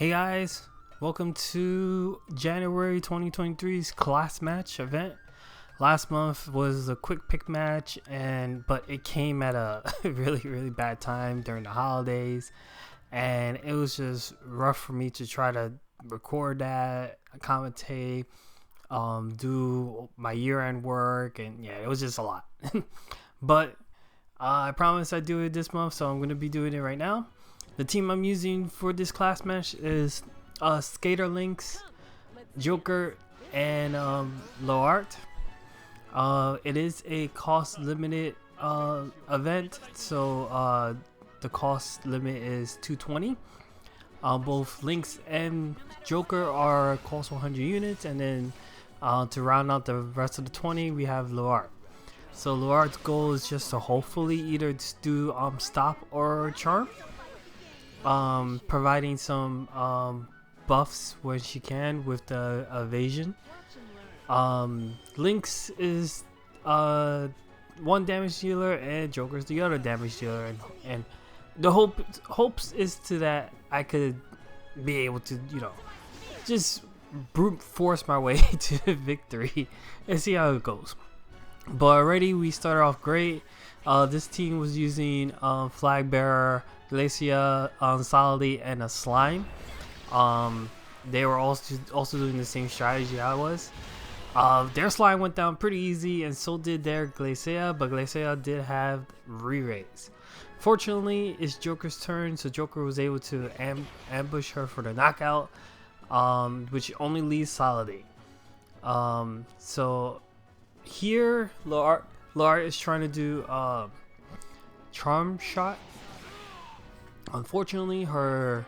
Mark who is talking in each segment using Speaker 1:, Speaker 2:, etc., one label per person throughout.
Speaker 1: Hey guys, welcome to January 2023's class match event. Last month was a quick pick match, but it came at a really bad time during the holidays, and it was just rough for me to try to record that, commentate, do my year-end work, and yeah, it was just a lot. But I promise I'd do it this month, so I'm gonna be doing it right now. The team I'm using for this class match is Skaterlynx, Joker, and Learte. It is a cost limited event, so the cost limit is 220. Both Lynx and Joker are cost 100 units, and then to round out the rest of the 20, we have Learte. So Learte's goal is just to hopefully either do stop or charm. Providing some buffs when she can with the evasion. Lynx is one damage dealer and Joker's the other damage dealer, and the hopes is to that I could be able to, just brute force my way to victory and see how it goes. But already we started off great. This team was using Flag Bearer, Learte, Solidity, and a Slime. They were also doing the same strategy I was. Their Slime went down pretty easy, and so did their Learte, but Learte did have re-raise. Fortunately, it's Joker's turn, so Joker was able to ambush her for the knockout, which only leaves Solidity. So here, Learte is trying to do Charm Shot. Unfortunately, her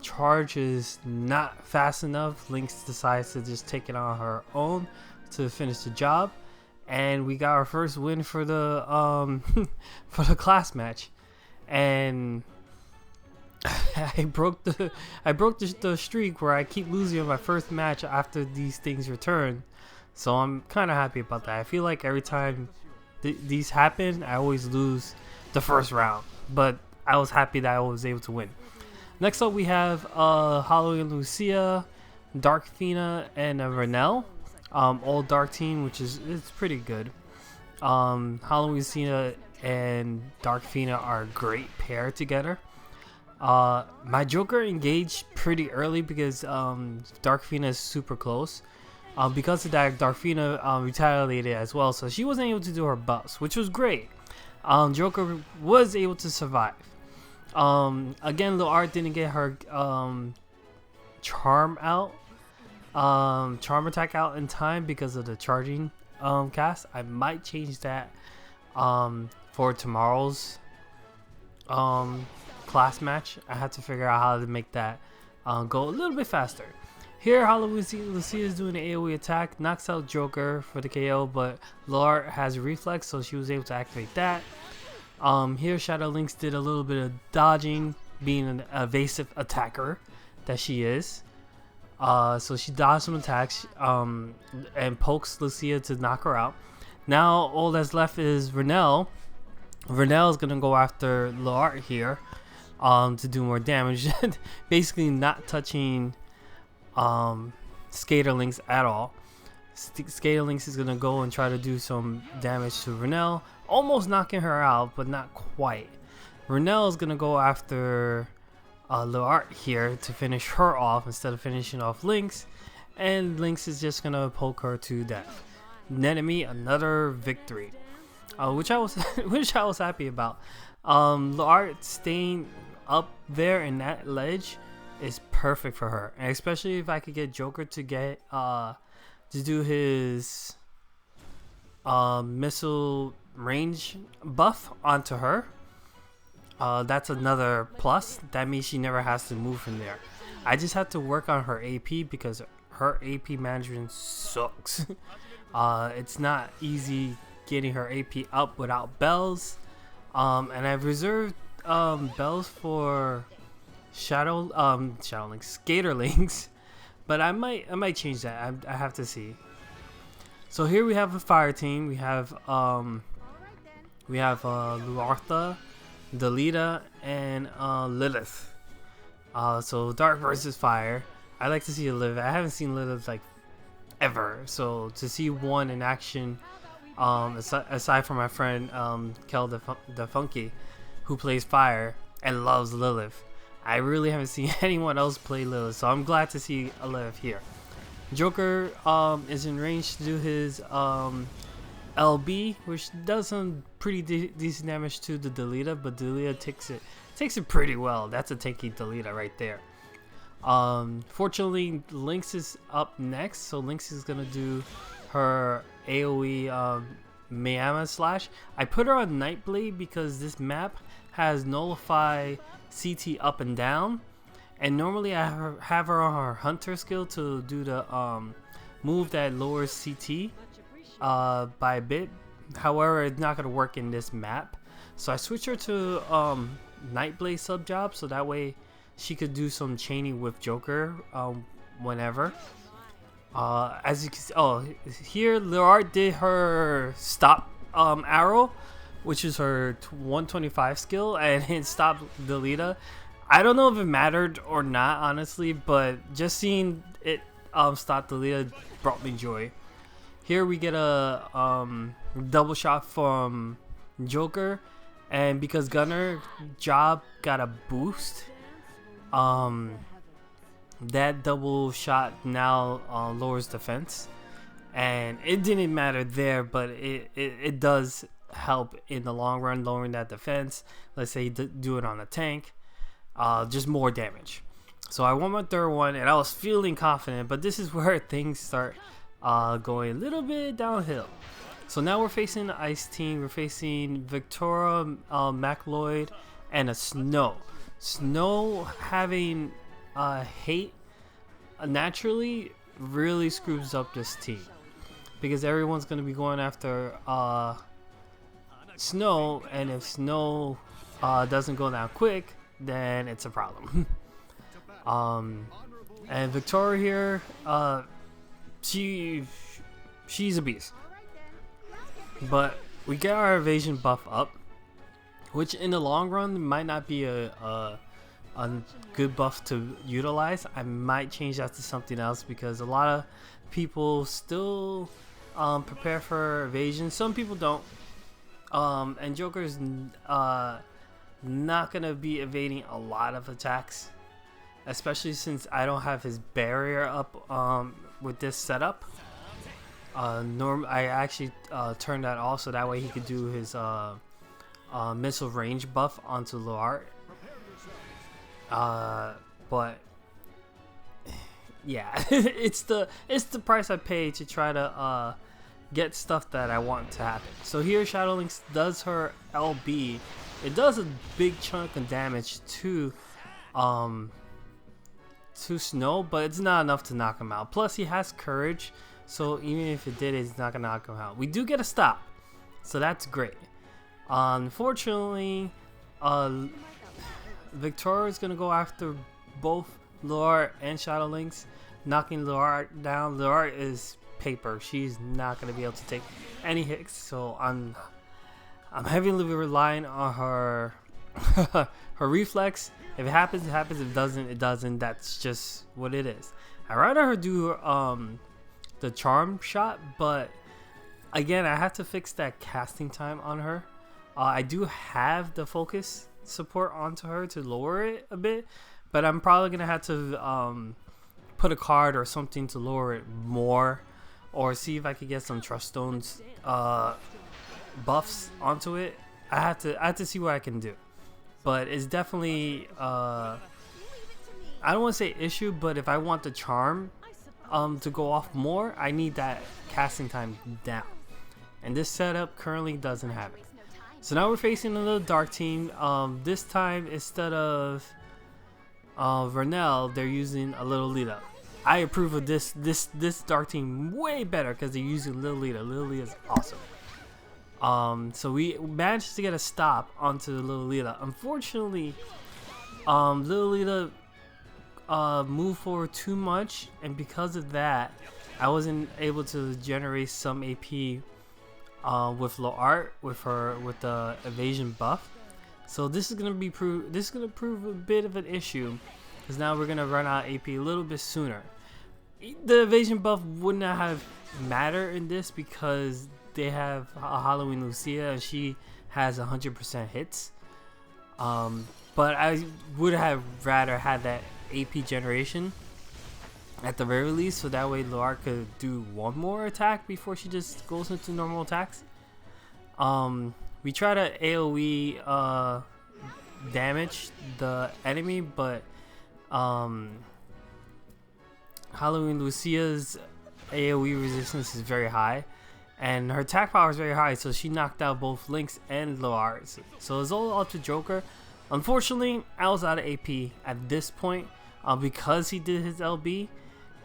Speaker 1: charge is not fast enough. Lynx decides to just take it on her own to finish the job, and we got our first win for the for the class match. And I broke the streak where I keep losing on my first match after these things return. So I'm kind of happy about that. I feel like every time these happen, I always lose the first round, but I was happy that I was able to win. Next up, we have Halloween Lucia, Dark Fina, and Renelle. All dark team, which is pretty good. Halloween Lucia and Dark Fina are a great pair together. My Joker engaged pretty early because Dark Fina is super close. Because of that, Dark Fina retaliated as well, so she wasn't able to do her buffs, which was great. Joker was able to survive. Again, Learte didn't get her charm attack out in time because of the charging cast. I might change that for tomorrow's class match. I had to figure out how to make that go a little bit faster. Here, Halloween Lucia is doing an AoE attack, knocks out Joker for the KO, but Learte has reflex, so she was able to activate that. Here, Skaterlynx did a little bit of dodging, being an evasive attacker that she is. So she dodged some attacks and pokes Lucia to knock her out. Now, all that's left is Renelle. Renelle is going to go after Learte here to do more damage. Basically not touching Skaterlynx at all. Skaterlynx is gonna go and try to do some damage to Renelle, almost knocking her out, but not quite. Renelle is gonna go after Learte here to finish her off instead of finishing off Lynx, and Lynx is just gonna poke her to death. Netted me another victory, which I was happy about. Learte staying up there in that ledge is perfect for her, and especially if I could get Joker to get to do his missile range buff onto her. That's another plus. That means she never has to move from there. I just have to work on her AP because her AP management sucks. It's not easy getting her AP up without bells, and I've reserved bells for Shadowlynx, Skaterlynx, but I might change that. I have to see. So here we have a fire team. We have Learte, Learte, and Lilith. So dark versus fire. I like to see Lilith. I haven't seen Lilith like ever. So to see one in action, aside from my friend Kel the Funky, who plays fire and loves Lilith, I really haven't seen anyone else play Lilith. So I'm glad to see a Lilith here. Joker is in range to do his LB, which does some pretty decent damage to the Delita, but Delita takes it pretty well. That's a tanky Delita right there. Fortunately, Lynx is up next, so Lynx is gonna do her AoE Mayama slash. I put her on Nightblade because this map has nullify CT up and down, and normally I have her on her Hunter skill to do the move that lowers CT by a bit. However, it's not gonna work in this map, so I switched her to Nightblade sub job, so that way she could do some chaining with Joker whenever. As you can see, here Learte did her stop arrow, which is her 125 skill, and it stopped Delita. I don't know if it mattered or not, honestly, but just seeing it stop Delita brought me joy. Here we get a double shot from Joker, and because Gunner job got a boost, that double shot now lowers defense, and it didn't matter there, but it does help in the long run, lowering that defense. Let's say do it on a tank, just more damage. So I won my third one, and I was feeling confident, but this is where things start going a little bit downhill. So now we're facing the Ice team. We're facing Victoria, McLeod, and a Snow. Snow having hate naturally really screws up this team, because everyone's going to be going after Snow, and if Snow doesn't go down quick, then it's a problem. And Victoria here, she's a beast, but we get our evasion buff up, which in the long run might not be a good buff to utilize. I might change that to something else, because a lot of people still prepare for evasion. Some people don't, and Joker's not gonna be evading a lot of attacks, especially since I don't have his barrier up with this setup. I actually turned that off, so that way he could do his missile range buff onto Learte. But yeah, it's the price I pay to try to get stuff that I want to happen. So here Skaterlynx does her LB. It does a big chunk of damage to Snow, but it's not enough to knock him out. Plus he has courage, so even if it did, it's not gonna knock him out. We do get a stop, so that's great. Unfortunately, Victoria is gonna go after both Learte and Skaterlynx, knocking Learte down. Learte is paper. She's not gonna be able to take any hits, so I'm heavily relying on her her reflex. If it happens, it happens. If it doesn't, it doesn't. That's just what it is. I'd rather her do the charm shot, but again, I have to fix that casting time on her. I do have the focus support onto her to lower it a bit, but I'm probably gonna have to put a card or something to lower it more, or see if I could get some Trust Stones buffs onto it. I have to see what I can do, but it's definitely I don't want to say issue, but if I want the charm to go off more, I need that casting time down, and this setup currently doesn't have it. So now we're facing another dark team. This time, instead of Vernell, they're using a Little Lita. I approve of this dark team way better because they're using Little Lita. Little Lita is awesome. So we managed to get a stop onto the Little Lita. Unfortunately, Little Lita moved forward too much, and because of that, I wasn't able to generate some AP with Learte with the evasion buff. So this is gonna prove a bit of an issue because now we're gonna run out AP a little bit sooner. The evasion buff would not have mattered in this because they have a Halloween Lucia and she has 100% hits. But I would have rather had that AP generation at the very least, so that way Learte could do one more attack before she just goes into normal attacks. We try to AoE damage the enemy, but Halloween Lucia's AoE resistance is very high, and her attack power is very high, so she knocked out both Lynx and Learte. So it's all up to Joker. Unfortunately, I was out of AP at this point because he did his LB,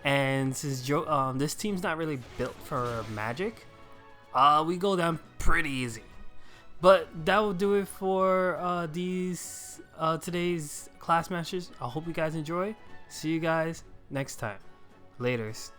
Speaker 1: and since this team's not really built for magic, we go down pretty easy. But that will do it for today's class matches. I hope you guys enjoy. See you guys next time. Laters.